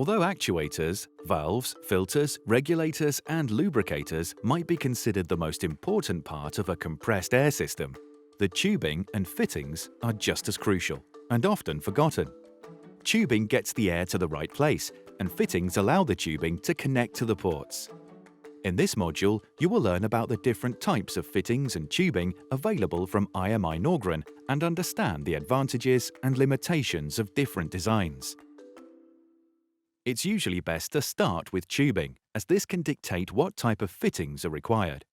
Although actuators, valves, filters, regulators and lubricators might be considered the most important part of a compressed air system, the tubing and fittings are just as crucial and often forgotten. Tubing gets the air to the right place, and fittings allow the tubing to connect to the ports. In this module, you will learn about the different types of fittings and tubing available from IMI Norgren and understand the advantages and limitations of different designs. It's usually best to start with tubing, as this can dictate what type of fittings are required.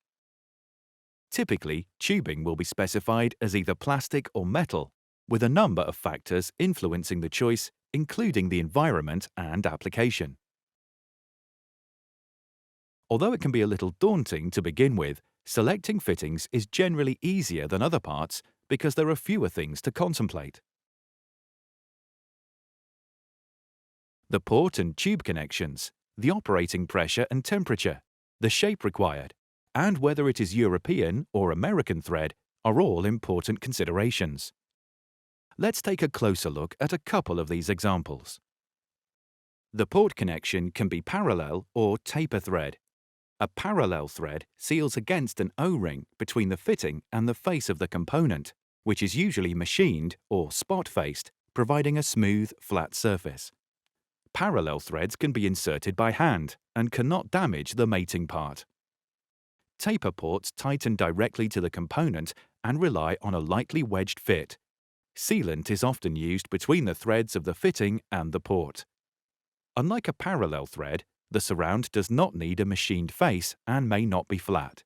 Typically, tubing will be specified as either plastic or metal, with a number of factors influencing the choice, including the environment and application. Although it can be a little daunting to begin with, selecting fittings is generally easier than other parts because there are fewer things to contemplate. The port and tube connections, the operating pressure and temperature, the shape required, and whether it is European or American thread are all important considerations. Let's take a closer look at a couple of these examples. The port connection can be parallel or taper thread. A parallel thread seals against an O-ring between the fitting and the face of the component, which is usually machined or spot-faced, providing a smooth, flat surface. Parallel threads can be inserted by hand and cannot damage the mating part. Taper ports tighten directly to the component and rely on a lightly wedged fit. Sealant is often used between the threads of the fitting and the port. Unlike a parallel thread, the surround does not need a machined face and may not be flat.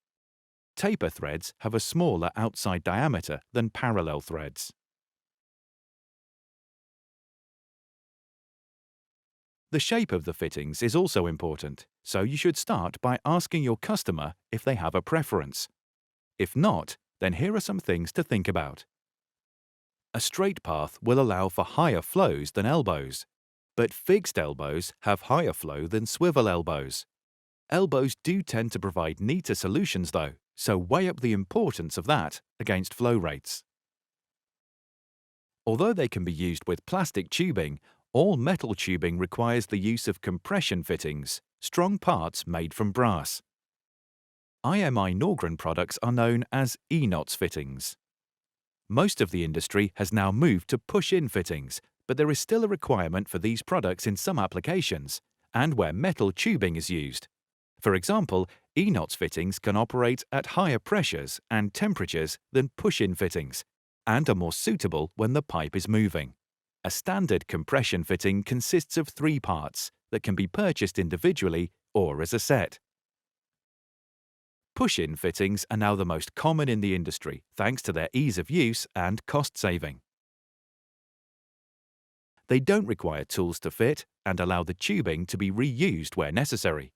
Taper threads have a smaller outside diameter than parallel threads. The shape of the fittings is also important, so you should start by asking your customer if they have a preference. If not, then here are some things to think about. A straight path will allow for higher flows than elbows, but fixed elbows have higher flow than swivel elbows. Elbows do tend to provide neater solutions though, so weigh up the importance of that against flow rates. Although they can be used with plastic tubing, all metal tubing requires the use of compression fittings, strong parts made from brass. IMI Norgren products are known as E-knots fittings. Most of the industry has now moved to push-in fittings, but there is still a requirement for these products in some applications and where metal tubing is used. For example, E-knots fittings can operate at higher pressures and temperatures than push-in fittings and are more suitable when the pipe is moving. A standard compression fitting consists of 3 parts that can be purchased individually or as a set. Push-in fittings are now the most common in the industry thanks to their ease of use and cost saving. They don't require tools to fit and allow the tubing to be reused where necessary.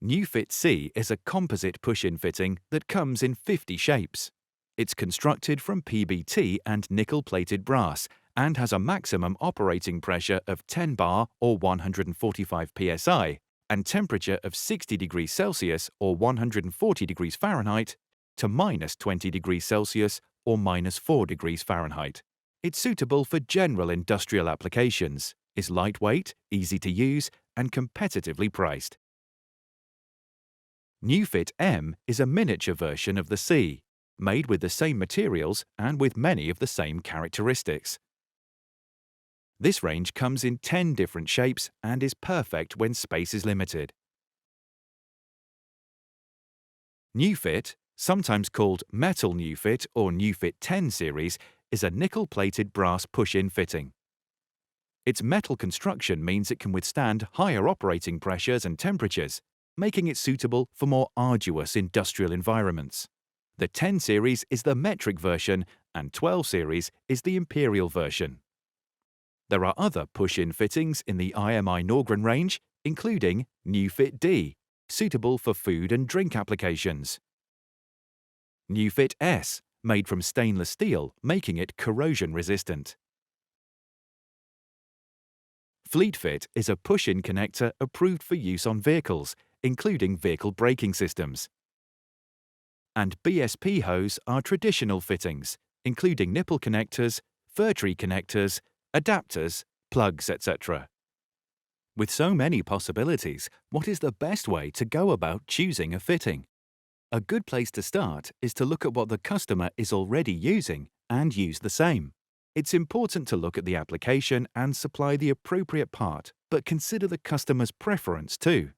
NewFit C is a composite push-in fitting that comes in 50 shapes. It's constructed from PBT and nickel-plated brass and has a maximum operating pressure of 10 bar or 145 psi and temperature of 60 degrees Celsius or 140 degrees Fahrenheit to minus 20 degrees Celsius or minus 4 degrees Fahrenheit. It's suitable for general industrial applications, is lightweight, easy to use, and competitively priced. NewFit M is a miniature version of the C, made with the same materials and with many of the same characteristics. This range comes in 10 different shapes and is perfect when space is limited. NewFit, sometimes called Metal NewFit or NewFit 10 series, is a nickel-plated brass push-in fitting. Its metal construction means it can withstand higher operating pressures and temperatures, making it suitable for more arduous industrial environments. The 10 series is the metric version and 12 series is the imperial version. There are other push-in fittings in the IMI Norgren range, including NewFit D, suitable for food and drink applications. NewFit S, made from stainless steel, making it corrosion-resistant. FleetFit is a push-in connector approved for use on vehicles, including vehicle braking systems. And BSP hose are traditional fittings, including nipple connectors, fir tree connectors, adapters, plugs, etc. With so many possibilities, what is the best way to go about choosing a fitting? A good place to start is to look at what the customer is already using and use the same. It's important to look at the application and supply the appropriate part, but consider the customer's preference too.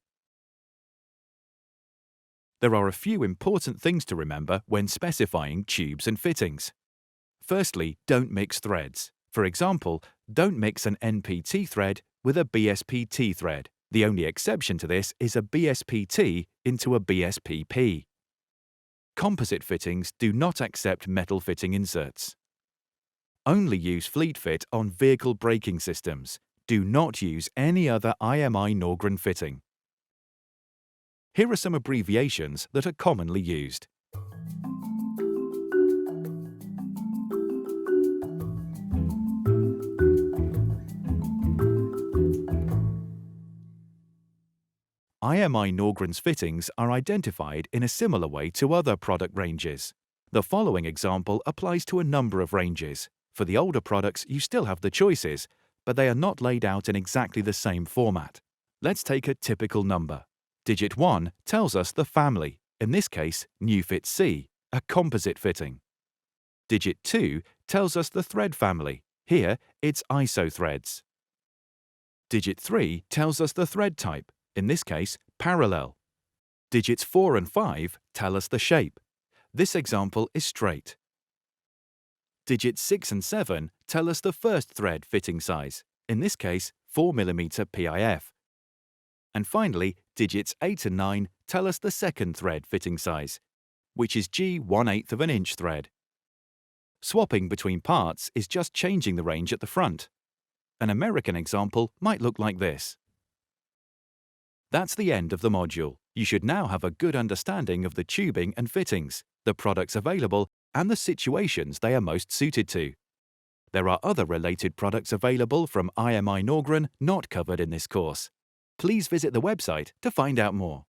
There are a few important things to remember when specifying tubes and fittings. Firstly, don't mix threads. For example, don't mix an NPT thread with a BSPT thread. The only exception to this is a BSPT into a BSPP. Composite fittings do not accept metal fitting inserts. Only use Fleet Fit on vehicle braking systems. Do not use any other IMI Norgren fitting. Here are some abbreviations that are commonly used. IMI Norgren's fittings are identified in a similar way to other product ranges. The following example applies to a number of ranges. For the older products, you still have the choices, but they are not laid out in exactly the same format. Let's take a typical number. Digit 1 tells us the family, in this case, New Fit C, a composite fitting. Digit 2 tells us the thread family. Here, it's ISO threads. Digit 3 tells us the thread type, in this case, parallel. Digits 4 and 5 tell us the shape. This example is straight. Digits 6 and 7 tell us the first thread fitting size, in this case 4mm PIF. And finally, digits 8 and 9 tell us the second thread fitting size, which is G 1/8 of an inch thread. Swapping between parts is just changing the range at the front. An American example might look like this. That's the end of the module. You should now have a good understanding of the tubing and fittings, the products available, and the situations they are most suited to. There are other related products available from IMI Norgren not covered in this course. Please visit the website to find out more.